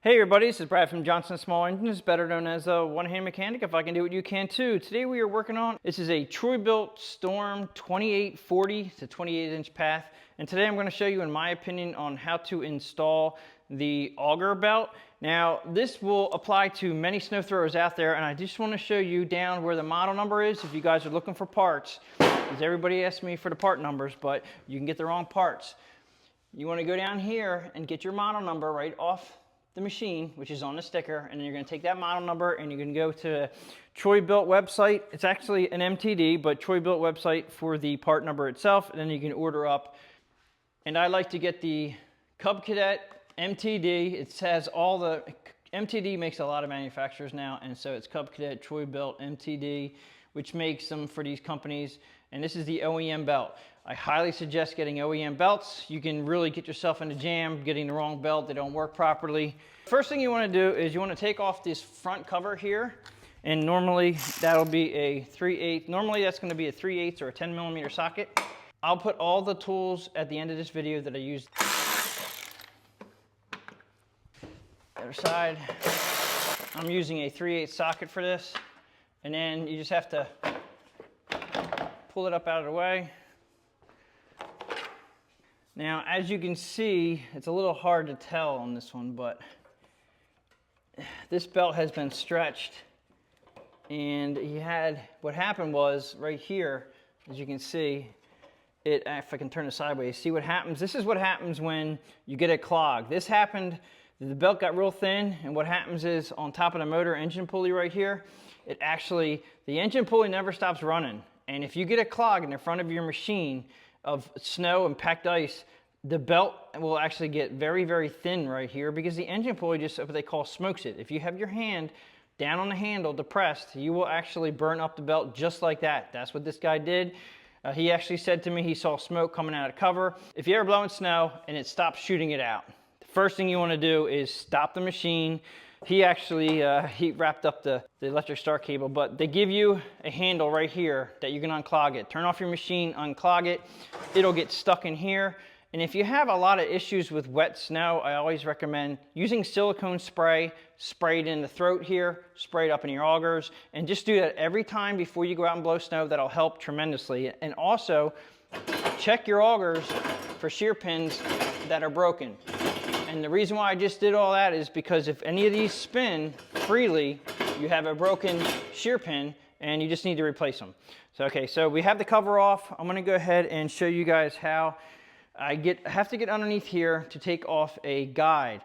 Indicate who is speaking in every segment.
Speaker 1: Hey everybody, this is Brad from Johnson Small Engines, better known as a one-hand mechanic. If I can do it, you can too. Today we are working on, this is a Bilt Storm 2840. It's a 28-inch path. And today I'm going to show you, in my opinion, on how to install the auger belt. Now, this will apply to many snow throwers out there, and I just want to show you down where the model number is if you guys are looking for parts. Because everybody asks me for the part numbers, but you can get the wrong parts. You want to go down here and get your model number right off the machine, which is on the sticker, and then you're going to take that model number and you're going to go to the Bilt website. It's actually an MTD, but Bilt website for the part number itself, and then you can order up. And I like to get the Cub Cadet MTD. It has all the, MTD makes a lot of manufacturers now, and so it's Cub Cadet, Bilt, MTD, which makes them for these companies. And this is the OEM belt. I highly suggest getting OEM belts. You can really get yourself in a jam getting the wrong belt. They don't work properly. First thing you want to do is you want to take off this front cover here. And normally that'll be a 3/8. Normally that's going to be a 3/8 or a 10mm socket. I'll put all the tools at the end of this video that I used. Other side. I'm using a 3/8 socket for this. And then you just have to pull it up out of the way. Now, as you can see, it's a little hard to tell on this one, but this belt has been stretched, and what happened was right here, as you can see, if I can turn it sideways, see what happens? This is what happens when you get it clogged. This happened, the belt got real thin, and what happens is on top of the motor engine pulley right here, the engine pulley never stops running. And if you get it clogged in the front of your machine of snow and packed ice, the belt will actually get very, very thin right here because the engine pulley just, what they call, smokes it. If you have your hand down on the handle depressed, you will actually burn up the belt just like that. That's what this guy did. He actually said to me he saw smoke coming out of the cover. If you're ever blowing snow and it stops shooting it out, the first thing you want to do is stop the machine. He actually, he wrapped up the electric start cable, but they give you a handle right here that you can unclog it. Turn off your machine, unclog it. It'll get stuck in here. And if you have a lot of issues with wet snow, I always recommend using silicone spray. Spray it in the throat here, spray it up in your augers, and just do that every time before you go out and blow snow. That'll help tremendously. And also, check your augers for shear pins that are broken. And the reason why I just did all that is because if any of these spin freely, you have a broken shear pin and you just need to replace them. So, okay, so we have the cover off. I'm gonna go ahead and show you guys how I have to get underneath here to take off a guide.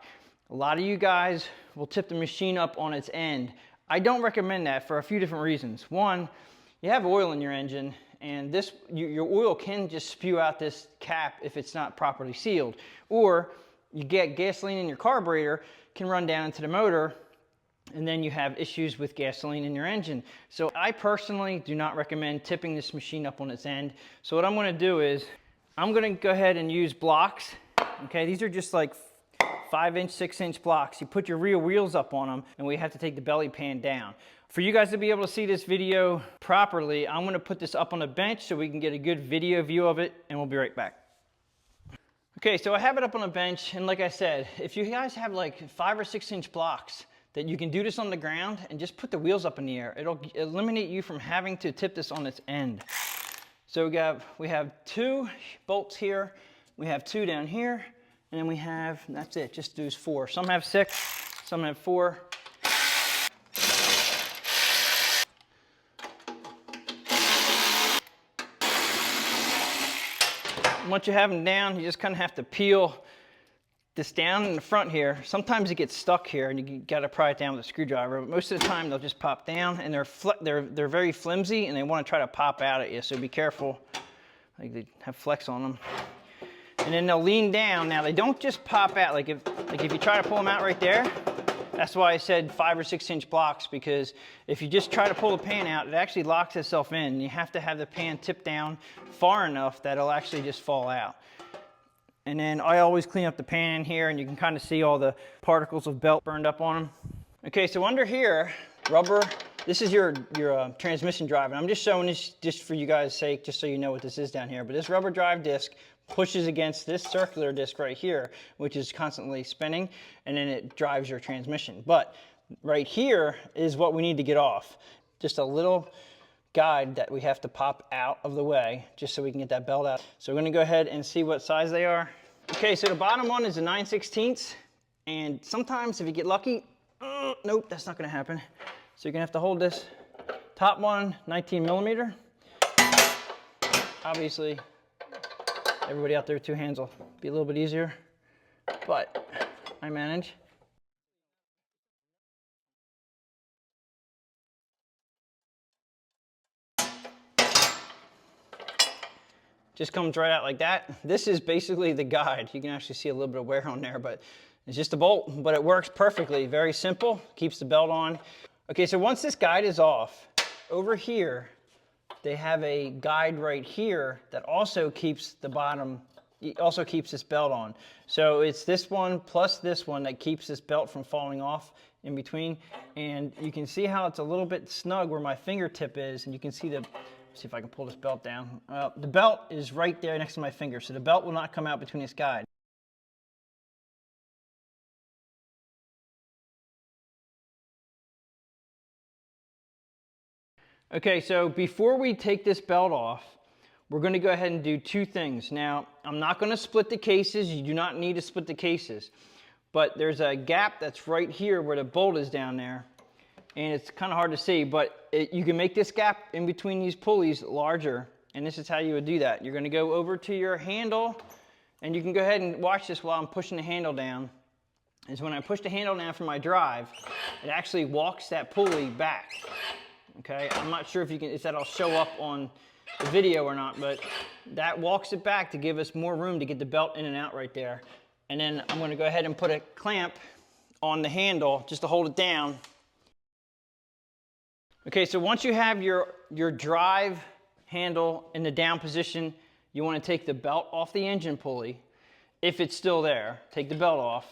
Speaker 1: A lot of you guys will tip the machine up on its end. I don't recommend that for a few different reasons. One, you have oil in your engine, and your oil can just spew out this cap if it's not properly sealed. Or you get gasoline in your carburetor, can run down into the motor, and then you have issues with gasoline in your engine. So I personally do not recommend tipping this machine up on its end. So what I'm gonna do is, I'm gonna go ahead and use blocks. Okay, these are just like 5-inch, 6-inch blocks. You put your rear wheels up on them, and we have to take the belly pan down. For you guys to be able to see this video properly, I'm gonna put this up on a bench so we can get a good video view of it, and we'll be right back. Okay, so I have it up on a bench, and like I said, if you guys have like 5 or 6-inch blocks, that you can do this on the ground and just put the wheels up in the air. It'll eliminate you from having to tip this on its end. So we have 2 bolts here, we have 2 down here, and then we have, that's it, just those 4. Some have 6, some have 4. Once you have them down, you just kind of have to peel this down in the front here. Sometimes it gets stuck here and you gotta pry it down with a screwdriver, but most of the time they'll just pop down, and they're very flimsy and they want to try to pop out at you, so be careful. Like, they have flex on them. And then they'll lean down. Now they don't just pop out, like if you try to pull them out right there, that's why I said 5 or 6-inch blocks, because if you just try to pull the pan out, it actually locks itself in. You have to have the pan tipped down far enough that it'll actually just fall out. And then I always clean up the pan here, and you can kind of see all the particles of belt burned up on them. Okay, so under here, rubber, this is your transmission drive, and I'm just showing this just for you guys' sake, just so you know what this is down here. But this rubber drive disc pushes against this circular disc right here, which is constantly spinning, and then it drives your transmission. But right here is what we need to get off. Just a little guide that we have to pop out of the way just so we can get that belt out. So we're gonna go ahead and see what size they are. Okay, so the bottom one is a 9/16, and sometimes if you get lucky, nope, that's not gonna happen. So you're gonna have to hold this top one, 19mm. Obviously, everybody out there with two hands will be a little bit easier, but I manage. Just comes right out like that. This is basically the guide. You can actually see a little bit of wear on there, but it's just a bolt, but it works perfectly. Very simple, keeps the belt on. Okay, so once this guide is off, over here, they have a guide right here that also keeps the bottom, also keeps this belt on. So it's this one plus this one that keeps this belt from falling off in between. And you can see how it's a little bit snug where my fingertip is, and you can see the, see if I can pull this belt down. The belt is right there next to my finger, so the belt will not come out between this guide. Okay, so before we take this belt off, we're going to go ahead and do two things. Now, I'm not going to split the cases. You do not need to split the cases. But there's a gap that's right here where the bolt is down there. And it's kind of hard to see, but you can make this gap in between these pulleys larger, and this is how you would do that. You're going to go over to your handle, and you can go ahead and watch this while I'm pushing the handle down. Is when I push the handle down for my drive, it actually walks that pulley back. Okay, I'm not sure if that'll show up on the video or not, but that walks it back to give us more room to get the belt in and out right there. And then I'm going to go ahead and put a clamp on the handle just to hold it down. Okay, so once you have your drive handle in the down position, you want to take the belt off the engine pulley. If it's still there, take the belt off.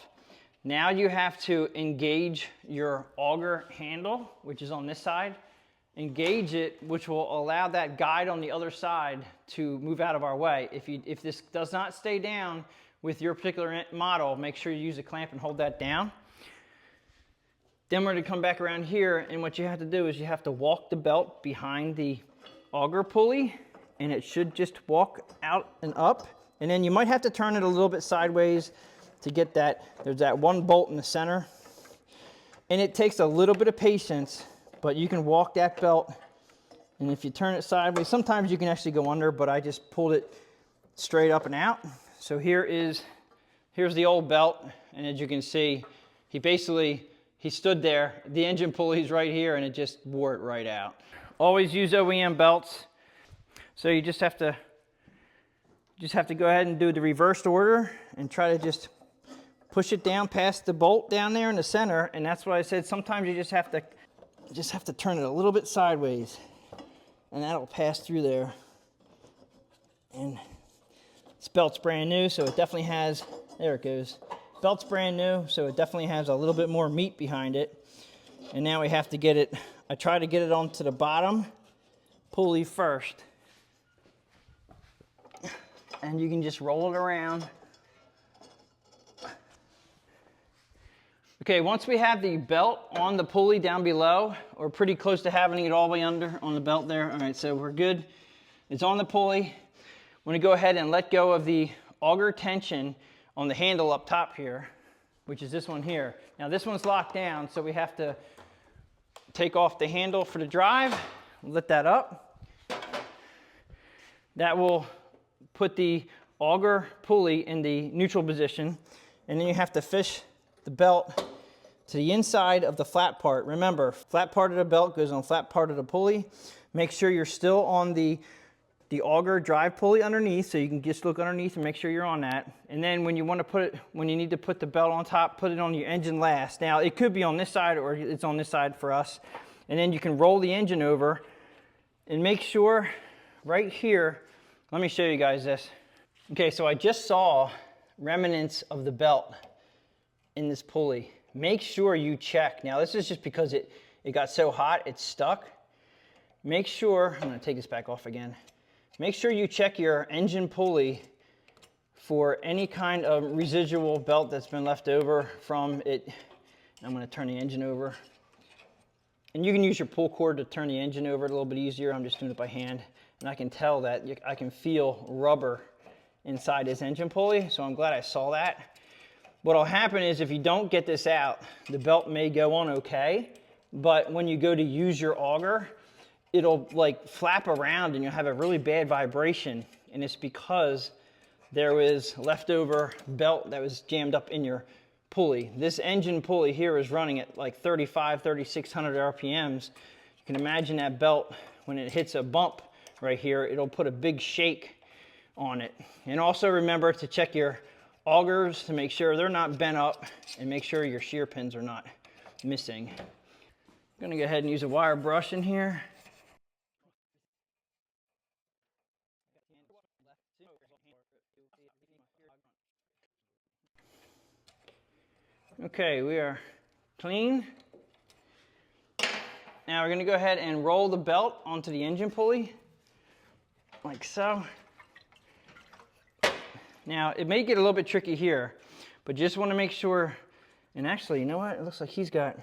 Speaker 1: Now you have to engage your auger handle, which is on this side. Engage it, which will allow that guide on the other side to move out of our way. If this does not stay down with your particular model, make sure you use a clamp and hold that down. Then we're going to come back around here, and what you have to do is you have to walk the belt behind the auger pulley, and it should just walk out and up. And then you might have to turn it a little bit sideways to get that. There's that one bolt in the center. And it takes a little bit of patience, but you can walk that belt. And if you turn it sideways, sometimes you can actually go under, but I just pulled it straight up and out. So here's the old belt, and as you can see, he stood there, the engine pulley's right here, and it just wore it right out. Always use OEM belts. So you just have to go ahead and do the reversed order and try to just push it down past the bolt down there in the center. And that's what I said, sometimes you just have to turn it a little bit sideways, and that'll pass through there. And this belt's brand new, so it definitely has, there it goes. Belt's brand new, so it definitely has a little bit more meat behind it. And now we have to get it, I try to get it onto the bottom pulley first. And you can just roll it around. Okay, once we have the belt on the pulley down below, or pretty close to having it all the way under on the belt there. All right, so we're good. It's on the pulley. I'm going to go ahead and let go of the auger tension on the handle up top here, which is this one here. Now this one's locked down, so we have to take off the handle for the drive, let that up. That will put the auger pulley in the neutral position, and then you have to fish the belt to the inside of the flat part. Remember, flat part of the belt goes on flat part of the pulley. Make sure you're still on the auger drive pulley underneath, so you can just look underneath and make sure you're on that. And then when you need to put the belt on top, put it on your engine last. Now it could be on this side or it's on this side for us. And then you can roll the engine over and make sure right here, let me show you guys this. Okay, so I just saw remnants of the belt in this pulley. Make sure you check. Now this is just because it got so hot, it's stuck. Make sure, I'm gonna take this back off again. Make sure you check your engine pulley for any kind of residual belt that's been left over from it. I'm going to turn the engine over. And you can use your pull cord to turn the engine over a little bit easier. I'm just doing it by hand. And I can tell that I can feel rubber inside this engine pulley, so I'm glad I saw that. What'll happen is if you don't get this out, the belt may go on okay, but when you go to use your auger, it'll like flap around and you'll have a really bad vibration, and it's because there was leftover belt that was jammed up in your pulley. This engine pulley here is running at like 3,600 RPMs. You can imagine that belt, when it hits a bump right here, it'll put a big shake on it. And also remember to check your augers to make sure they're not bent up, and make sure your shear pins are not missing. I'm gonna go ahead and use a wire brush in here. Okay, we are clean. Now we're going to go ahead and roll the belt onto the engine pulley, like so. Now, it may get a little bit tricky here, but just want to make sure, and actually, you know what? It looks like he's got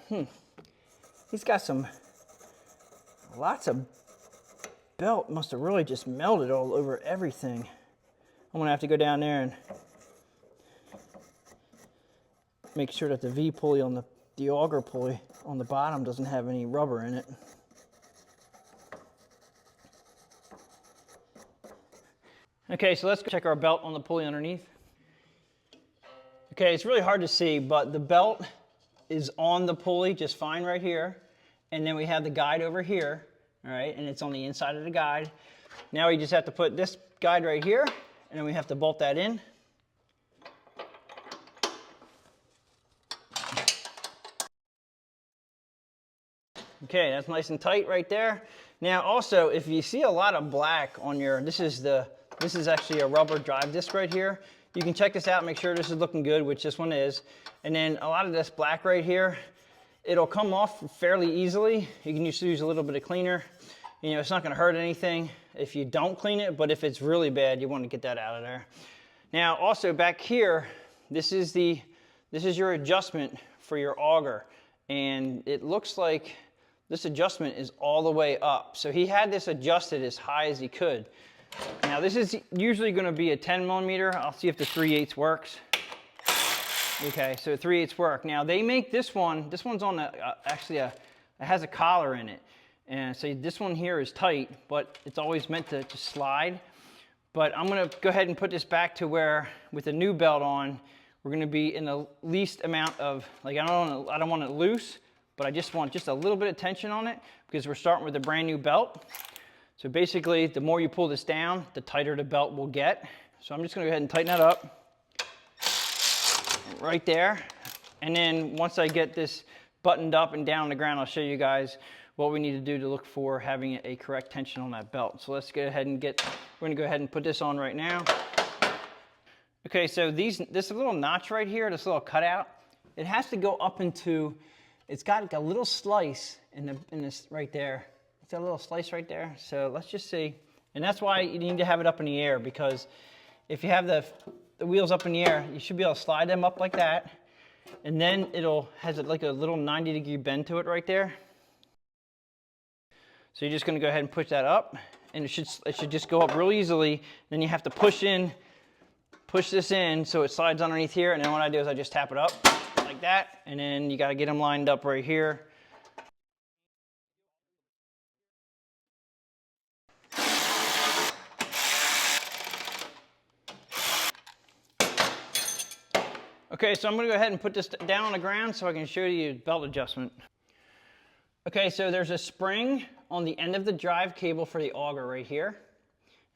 Speaker 1: lots of belt. Must have really just melted all over everything. I'm going to have to go down there and make sure that the V pulley on the auger pulley on the bottom doesn't have any rubber in it. Okay, so let's check our belt on the pulley underneath. Okay, it's really hard to see, but the belt is on the pulley just fine right here. And then we have the guide over here, all right, and it's on the inside of the guide. Now we just have to put this guide right here, and then we have to bolt that in. Okay, that's nice and tight right there. Now also, if you see a lot of black on your, this is actually a rubber drive disc right here. You can check this out, make sure this is looking good, which this one is. And then a lot of this black right here, it'll come off fairly easily. You can just use a little bit of cleaner. You know, it's not gonna hurt anything if you don't clean it, but if it's really bad, you wanna get that out of there. Now also back here, this is your adjustment for your auger. And it looks like this adjustment is all the way up. So he had this adjusted as high as he could. Now this is usually going to be a 10 millimeter. I'll see if the 3/8 works. Okay, so 3/8 work. Now they make this one. This one's on it has a collar in it, and so this one here is tight, but it's always meant to slide. But I'm going to go ahead and put this back to where, with the new belt on, we're going to be in the least amount of, like, I don't want it loose, but I just want just a little bit of tension on it because we're starting with a brand new belt. So basically, the more you pull this down, the tighter the belt will get. So I'm just gonna go ahead and tighten that up right there. And then once I get this buttoned up and down on the ground, I'll show you guys what we need to do to look for having a correct tension on that belt. So let's go ahead and we're gonna go ahead and put this on right now. Okay, so this little notch right here, this little cutout, it has to go up into, it's got like a little slice in this right there. It's a little slice right there. So let's just see. And that's why you need to have it up in the air, because if you have the wheels up in the air, you should be able to slide them up like that. And then has like a little 90-degree bend to it right there. So you're just gonna go ahead and push that up, and it should just go up real easily. Then you have to push this in so it slides underneath here. And then what I do is I just tap it up like that, and then you got to get them lined up right here. Okay, so I'm going to go ahead and put this down on the ground so I can show you belt adjustment. Okay, so there's a spring on the end of the drive cable for the auger right here.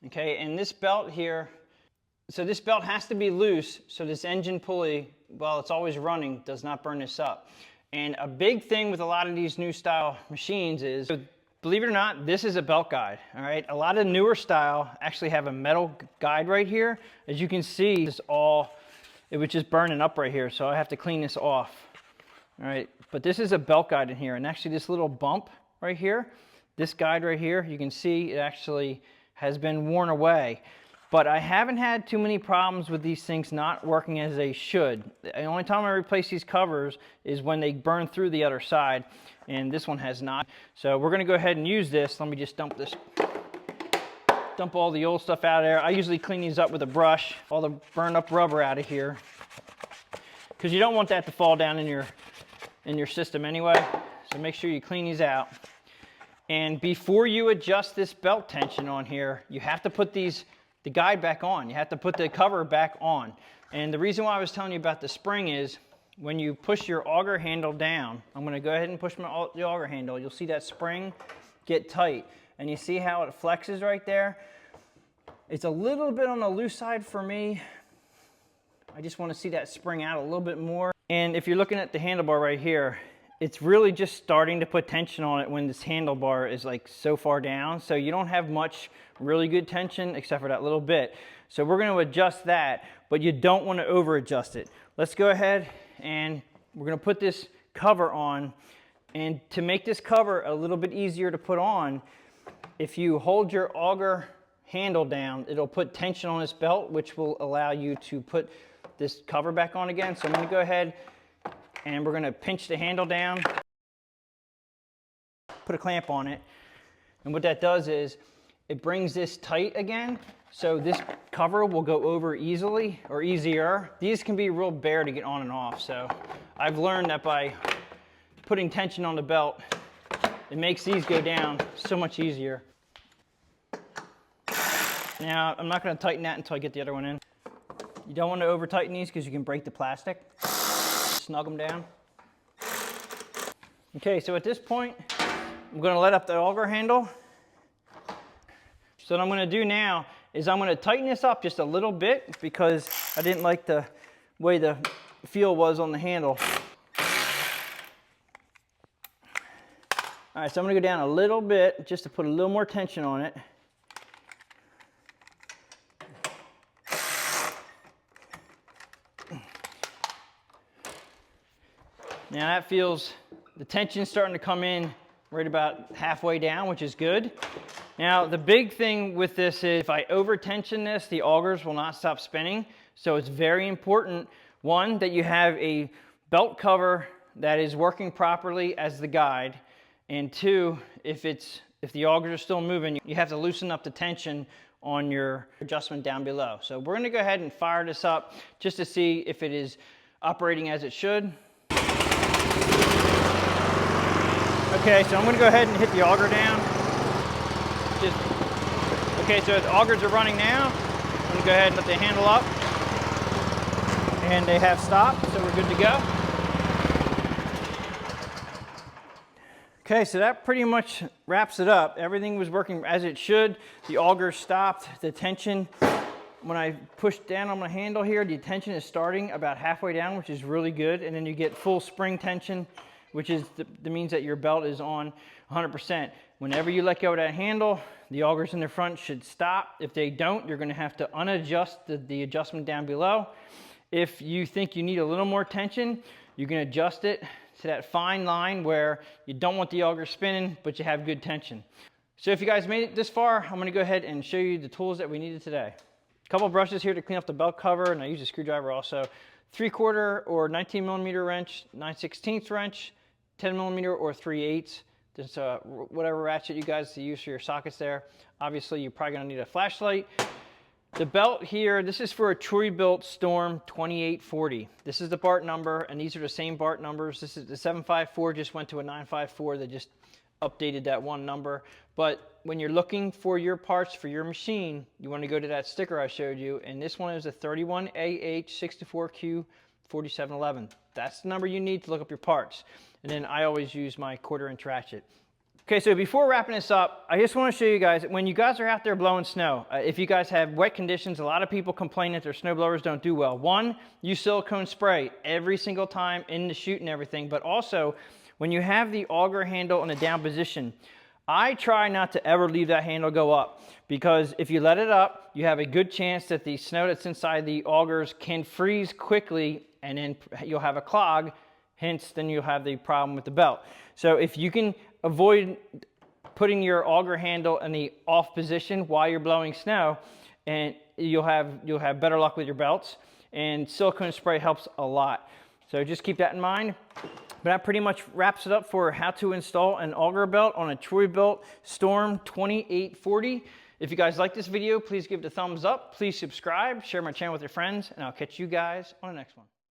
Speaker 1: Okay, and this belt here, so this belt has to be loose so this engine pulley, while it's always running, does not burn this up. And a big thing with a lot of these new style machines is, believe it or not, this is a belt guide, all right? A lot of newer style actually have a metal guide right here. As you can see, it was just burning up right here, so I have to clean this off, all right? But this is a belt guide in here, and actually this little bump right here, this guide right here, you can see it actually has been worn away. but I haven't had too many problems with these things not working as they should. The only time I replace these covers is when they burn through the other side, and this one has not. So we're gonna go ahead and use this. Let me just dump all the old stuff out of there. I usually clean these up with a brush, all the burned up rubber out of here, because you don't want that to fall down in your system anyway. So make sure you clean these out. And before you adjust this belt tension on here, you have to put the guide back on. You have to put the cover back on. And the reason why I was telling you about the spring is when you push your auger handle down, I'm going to go ahead and push the auger handle, you'll see that spring get tight. And you see how it flexes right there? It's a little bit on the loose side for me. I just want to see that spring out a little bit more. And if you're looking at the handlebar right here, it's really just starting to put tension on it when this handlebar is like so far down. So you don't have much really good tension except for that little bit. So we're going to adjust that, but you don't want to over adjust it. Let's go ahead and we're going to put this cover on. And to make this cover a little bit easier to put on, if you hold your auger handle down, it'll put tension on this belt, which will allow you to put this cover back on again. So I'm going to go ahead and we're going to pinch the handle down, put a clamp on it, and what that does is it brings this tight again, so this cover will go over easily or easier. These can be real bare to get on and off, so I've learned that by putting tension on the belt, it makes these go down so much easier. Now, I'm not going to tighten that until I get the other one in. You don't want to over tighten these because you can break the plastic. Snug them down. Okay, so at this point, I'm going to let up the auger handle. So what I'm going to do now is I'm going to tighten this up just a little bit because I didn't like the way the feel was on the handle. All right, so I'm going to go down a little bit just to put a little more tension on it. Now that feels, the tension's starting to come in right about halfway down, which is good. Now the big thing with this is if I over tension this, the augers will not stop spinning. So it's very important, one, that you have a belt cover that is working properly as the guide. And two, if the augers are still moving, you have to loosen up the tension on your adjustment down below. So we're going to go ahead and fire this up just to see if it is operating as it should. Okay, so I'm going to go ahead and hit the auger down. Okay, so the augers are running now. I'm going to go ahead and let the handle up. And they have stopped, so we're good to go. Okay, so that pretty much wraps it up. Everything was working as it should. The auger stopped. The tension, when I push down on my handle here, the tension is starting about halfway down, which is really good. And then you get full spring tension, which is that means that your belt is on 100%. Whenever you let go of that handle, the augers in the front should stop. If they don't, you're going to have to unadjust the adjustment down below. If you think you need a little more tension, you can adjust it to that fine line where you don't want the auger spinning, but you have good tension. So if you guys made it this far, I'm going to go ahead and show you the tools that we needed today. A couple of brushes here to clean up the belt cover, and I use a screwdriver also. 3/4 or 19mm wrench, 9/16 wrench, 10mm or 3/8. Just whatever ratchet you guys use for your sockets there. Obviously, you're probably going to need a flashlight. The belt here, this is for a Bilt Storm 2840. This is the part number, and these are the same part numbers. This is the 754, just went to a 954. They just updated that one number. But when you're looking for your parts for your machine, you want to go to that sticker I showed you, and this one is a 31AH64Q4711. That's the number you need to look up your parts. And then I always use my 1/4-inch ratchet. Okay, so before wrapping this up, I just want to show you guys, when you guys are out there blowing snow, if you guys have wet conditions, a lot of people complain that their snow blowers don't do well. One, use silicone spray every single time in the chute and everything, but also when you have the auger handle in a down position, I try not to ever leave that handle go up, because if you let it up, you have a good chance that the snow that's inside the augers can freeze quickly, and then you'll have a clog, hence then you'll have the problem with the belt. So if you can avoid putting your auger handle in the off position while you're blowing snow, and you'll have better luck with your belts. And silicone spray helps a lot. So just keep that in mind. But that pretty much wraps it up for how to install an auger belt on a Bilt Storm 2840. If you guys like this video, please give it a thumbs up. Please subscribe, share my channel with your friends, and I'll catch you guys on the next one.